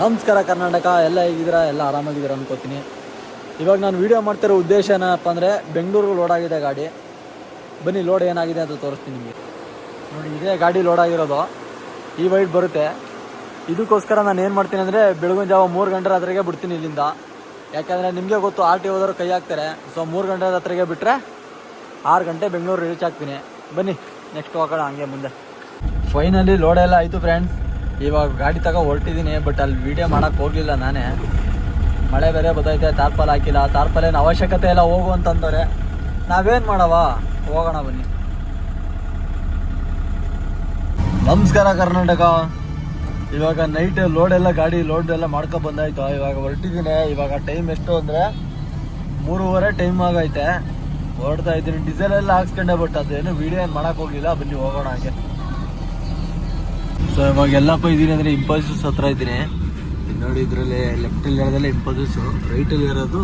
ನಮಸ್ಕಾರ ಕರ್ನಾಟಕ, ಎಲ್ಲ ಹೇಗಿದ್ದೀರಾ? ಎಲ್ಲ ಆರಾಮಾಗಿದ್ದೀರಾ ಅನ್ಕೋತೀನಿ. ಇವಾಗ ನಾನು ವೀಡಿಯೋ ಮಾಡ್ತಿರೋ ಉದ್ದೇಶ ಏನಪ್ಪ ಅಂದರೆ, ಬೆಂಗಳೂರಿಗೆ ಲೋಡ್ ಆಗಿದೆ ಗಾಡಿ. ಬನ್ನಿ ಲೋಡ್ ಏನಾಗಿದೆ ಅಂತ ತೋರಿಸ್ತೀನಿ ನಿಮಗೆ. ನೋಡಿ, ಇದೇ ಗಾಡಿ ಲೋಡ್ ಆಗಿರೋದು. ಈ ವೈಟ್ ಬರುತ್ತೆ. ಇದಕ್ಕೋಸ್ಕರ ನಾನು ಏನು ಮಾಡ್ತೀನಿ ಅಂದರೆ, ಬೆಳಗಿನ ಜಾವ 3 ಗಂಟೆ ರಾತ್ರಿಗೆ ಬಿಡ್ತೀನಿ ಇಲ್ಲಿಂದ. ಯಾಕೆಂದರೆ ನಿಮಗೆ ಗೊತ್ತು, RTO ಹೋದವರು ಕೈ ಹಾಕ್ತಾರೆ. ಸೊ 3 ಗಂಟೆ ರಾತ್ರಿಗೆ ಬಿಟ್ಟರೆ 6 ಗಂಟೆ ಬೆಂಗಳೂರು ರೀಚ್ ಆಗ್ತೀನಿ. ಬನ್ನಿ ನೆಕ್ಸ್ಟ್ ಹೋಗೋಣ ಹಂಗೆ ಮುಂದೆ. ಫೈನಲಿ ಲೋಡ್ ಎಲ್ಲ ಆಯಿತು ಫ್ರೆಂಡ್ಸ್. ಇವಾಗ ಗಾಡಿ ಹೊರಟಿದ್ದೀನಿ. ಬಟ್ ಅಲ್ಲಿ ವೀಡಿಯೋ ಮಾಡೋಕ್ಕೆ ಹೋಗಲಿಲ್ಲ ನಾನೇ. ಮಳೆ ಬೇರೆ ಬತ್ತೈತೆ, ತಾರ್ಪಾಲ್ ಹಾಕಿಲ್ಲ. ತಾರ್ಪಾಲೇನು ಅವಶ್ಯಕತೆ ಇಲ್ಲ, ಹೋಗು ಅಂತಂದರೆ ನಾವೇನು ಮಾಡವ, ಹೋಗೋಣ ಬನ್ನಿ. ನಮಸ್ಕಾರ ಕರ್ನಾಟಕ. ಇವಾಗ ನೈಟ್ ಗಾಡಿ ಲೋಡ್ ಎಲ್ಲ ಮಾಡ್ಕೊ ಬಂದಾಯ್ತು. ಇವಾಗ ಹೊರಟಿದ್ದೀನಿ. ಇವಾಗ ಟೈಮ್ ಎಷ್ಟು ಅಂದರೆ 3:30 ಟೈಮ್ ಆಗೈತೆ. ಹೊರಡ್ತಾ ಇದ್ದೀನಿ. ಡೀಸೆಲ್ ಎಲ್ಲ ಹಾಕ್ಸ್ಕೊಂಡೆ, ಬಟ್ ಅದೇನು ವೀಡಿಯೋ ಏನು ಮಾಡೋಕ್ಕೆ ಹೋಗಲಿಲ್ಲ. ಬನ್ನಿ ಹೋಗೋಣ ಹಾಗೆ. ಸೊ ಇವಾಗ ಎಲ್ಲಪ್ಪ ಇದ್ದೀನಿ ಅಂದರೆ ಇಂಪಲ್ಸಿಸ್ ಹತ್ರ ಇದ್ದೀನಿ. ನೋಡಿ, ಇದರಲ್ಲಿ ಲೆಫ್ಟಲ್ಲಿ ಇರೋದೆಲ್ಲ ಇಂಪಲ್ಸಿಸು, ರೈಟಲ್ಲಿ ಇರೋದು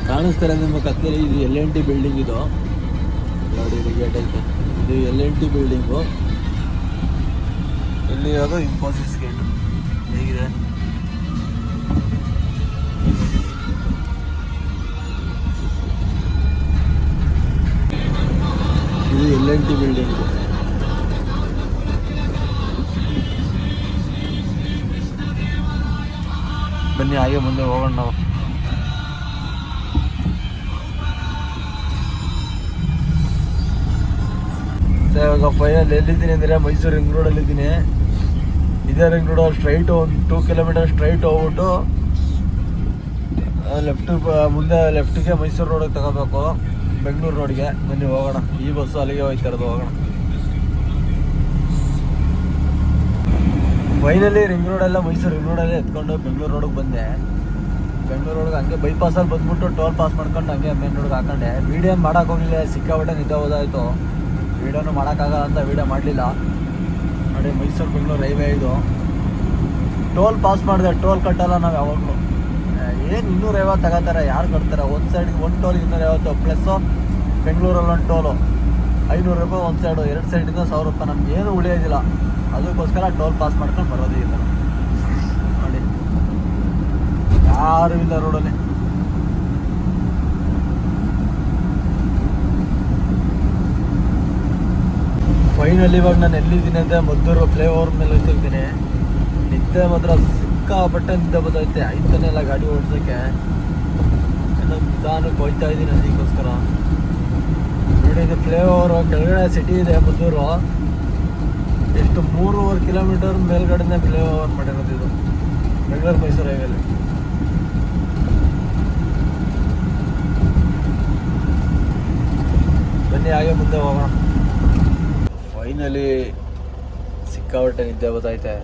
ಕಾಣಿಸ್ತಾರೆ ನಿಮ್ಮ ಕತ್ತಲ್ಲಿ. ಇದು L&T ಬಿಲ್ಡಿಂಗ್. ಇದು ನೋಡಿ, ಇದು ಗೇಟ್ ಐತೆ. ಇದು L&T ಬಿಲ್ಡಿಂಗು. ಇಲ್ಲಿ ಇರೋದು ಇಂಪಲ್ಸಿಸ್ ಗೇಟ್. ಹೇಗಿದೆ? ಇದು L&T ಬಿಲ್ಡಿಂಗು. ಬನ್ನಿ ಹಾಗೆ ಮುಂದೆ ಹೋಗೋಣ ನಾವು. ಇವಾಗ ಫೈನಲ್ ಎಲ್ಲಿದ್ದೀನಿ ಅಂದರೆ, ಮೈಸೂರು ರಿಂಗ್ ರೋಡಲ್ಲಿದ್ದೀನಿ. ಇದೇ ring road straight 2 kilometre straight ಹೋಗ್ಬಿಟ್ಟು ಮುಂದೆ ಲೆಫ್ಟಿಗೆ ಮೈಸೂರು ರೋಡಿಗೆ ತಗೋಬೇಕು, ಬೆಂಗಳೂರು ರೋಡ್ಗೆ. ಬನ್ನಿ ಹೋಗೋಣ. ಈ ಬಸ್ಸು ಅಲ್ಲಿಗೆ ಹೋಗ್ತಾ ಇರೋದು, ಹೋಗೋಣ. ಫೈನಲಿ ರಿಂಗ್ ರೋಡೆಲ್ಲ ಮೈಸೂರು ರಿಂಗ್ ರೋಡಲ್ಲೇ ಎತ್ಕೊಂಡು ಬೆಂಗಳೂರು ರೋಡಿಗೆ ಬಂದೆ. ಬೆಂಗಳೂರು ರೋಡ್ಗೆ ಹಂಗೆ ಬೈಪಾಸಲ್ಲಿ ಬಂದ್ಬಿಟ್ಟು ಟೋಲ್ ಪಾಸ್ ಮಾಡ್ಕೊಂಡು ಹಂಗೆ ಮೇನ್ ರೋಡ್ಗೆ ಹಾಕೊಂಡೆ. ವೀಡಿಯೋ ಏನು ಮಾಡೋಕೆ ಹೋಗಲಿಲ್ಲ, ಸಿಕ್ಕಾಪಟ್ಟೆ ನಿದ್ದೆ ಹೋದಾಯಿತು. ವೀಡಿಯೋನು ಮಾಡೋಕ್ಕಾಗಲ್ಲ ಅಂತ ವೀಡಿಯೋ ಮಾಡಲಿಲ್ಲ. ನೋಡಿ, ಮೈಸೂರು ಬೆಂಗಳೂರು ಹೈವೇ ಇದು. ಟೋಲ್ ಪಾಸ್ ಮಾಡಿದೆ. ಟೋಲ್ ಕಟ್ಟಲ್ಲ ನಾವು ಯಾವಾಗಲೂ. ಏನು 250 ತಗೋತಾರೆ, ಯಾರು ಕಟ್ತಾರೆ? ಒಂದು ಸೈಡಿಗೆ ಒಂದು ಟೋಲ್ 250 ಪ್ಲಸ್ಸು ಬೆಂಗಳೂರಲ್ಲಿ ಒಂದು ಟೋಲು 500 ರೂಪಾಯಿ ಒಂದು ಸೈಡು. 2 ಸೈಡಿಂದ 1000 ರೂಪಾಯಿ. ನಮ್ಗೆ ಏನು ಉಳಿಯೋದಿಲ್ಲ. ಅದಕ್ಕೋಸ್ಕರ ಟೋಲ್ ಪಾಸ್ ಮಾಡ್ಕೊಂಡು ಬರೋದು ಈ ಥರ. ನೋಡಿ, ಯಾರು ಇಲ್ಲ ರೋಡಲ್ಲಿ. ಫೈನಲಿ ಇವಾಗ ನಾನು ಎಲ್ಲಿದ್ದೀನಿ ಅಂದರೆ, ಮದ್ದೂರು ಫ್ಲೈಓವರ್ ಮೇಲೆ ಹೋಗ್ತಿರ್ತೀನಿ. ನಿದ್ದೆ ಮಾತ್ರ ಸಿಕ್ಕಾಪಟ್ಟೆ ನಿದ್ದೆ ಬರ್ತೈತೆ. ಆಯ್ತಾನೆ ಎಲ್ಲ ಗಾಡಿ ಓಡಿಸೋಕ್ಕೆ. ನಿಧಾನಕ್ಕೆ ಹೋಗ್ತಾ ಇದ್ದೀನಿ ಅದಕ್ಕೋಸ್ಕರ. ನೋಡಿ, ಇದು ಫ್ಲೈಓವರು ಕೆಳಗಡೆ ಸಿಟಿ ಇದೆ ಮದ್ದೂರು. ಎಷ್ಟು 3.5 ಕಿಲೋಮೀಟರ್ ಮೇಲ್ಗಡೆನೇ ಫ್ಲೈಓವರ್ ಮಾಡಿರೋದು ಇದು, ಬೆಂಗಳೂರು ಮೈಸೂರು ಹೈವೇಲಿ. ಬನ್ನಿ ಹಾಗೆ ಮುಂದೆ ಹೋಗೋಣ. ಫೈನಲಿ ಸಿಕ್ಕಾಪಟ್ಟೆ ನಿದ್ದೆ ಗೊತ್ತೈತೆ.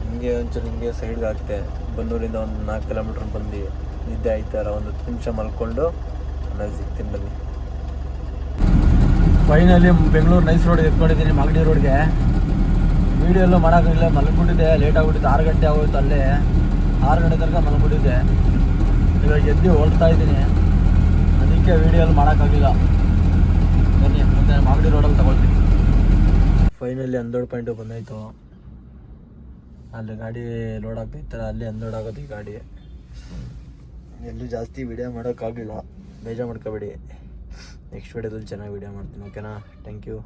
ಹಿಂಗೆ ಸೈಡ್ಗೆ ಹಾಕ್ತೆ. ಬನ್ನೂರಿಂದ ಒಂದು 4 ಕಿಲೋಮೀಟ್ರ್ ಬಂದು ನಿದ್ದೆ ಆಯ್ತಾರ. ಒಂದು 10 ನಿಮಿಷ ಮಲ್ಕೊಂಡು ಆಮೇಲೆ ಸಿಗ್ತೀನಿ. ಬನ್ನಿ. ಫೈನಲಿ ಬೆಂಗಳೂರು ನೈಸ್ ರೋಡ್ ಎತ್ಕೊಂಡಿದ್ದೀನಿ, ಮಾಗಡಿ ರೋಡ್ಗೆ. ವೀಡಿಯೋ ಎಲ್ಲ ಮಾಡೋಕ್ಕಾಗಿಲ್ಲ, ಮಲ್ಕೊಂಡಿದ್ದೆ. ಲೇಟ್ ಆಗ್ಬಿಟ್ಟಿತ್ತು. 6 ಗಂಟೆ ಆಗೋಯ್ತು. ಅಲ್ಲೇ 6 ಗಂಟೆ ತನಕ ಮಲ್ಕೊಂಡಿದ್ದೆ. ಇವಾಗ ಎದ್ದು ಹೊರಡ್ತಾ ಇದ್ದೀನಿ. ಅದಕ್ಕೆ ವೀಡಿಯೋ ಎಲ್ಲ ಮಾಡೋಕ್ಕಾಗಿಲ್ಲ. ಬನ್ನಿ ಮುಂದೆ ಮಾಗಡಿ ರೋಡಲ್ಲಿ ತಗೊಳ್ತೀನಿ. ಫೈನಲಿ ಅನ್ಲೋಡ್ ಪಾಯಿಂಟು ಬಂದಾಯಿತು. ಅಲ್ಲಿ ಗಾಡಿ ಲೋಡ್ ಆಗ್ತಾಯಿರ್ತಾರೆ, ಅಲ್ಲಿ ಅನ್ಲೋಡ್ ಆಗೋದು ಈ ಗಾಡಿ. ಎಲ್ಲೂ ಜಾಸ್ತಿ ವೀಡಿಯೋ ಮಾಡೋಕ್ಕಾಗಲಿಲ್ಲ, ಬೇಜಾರು ಮಾಡ್ಕೋಬೇಡಿ. ನೆಕ್ಸ್ಟ್ ವೀಡಿಯೋದಲ್ಲಿ ಚೆನ್ನಾಗಿ ವೀಡಿಯೋ ಮಾಡ್ತೀನಿ. ಓಕೆನಾ? Thank you.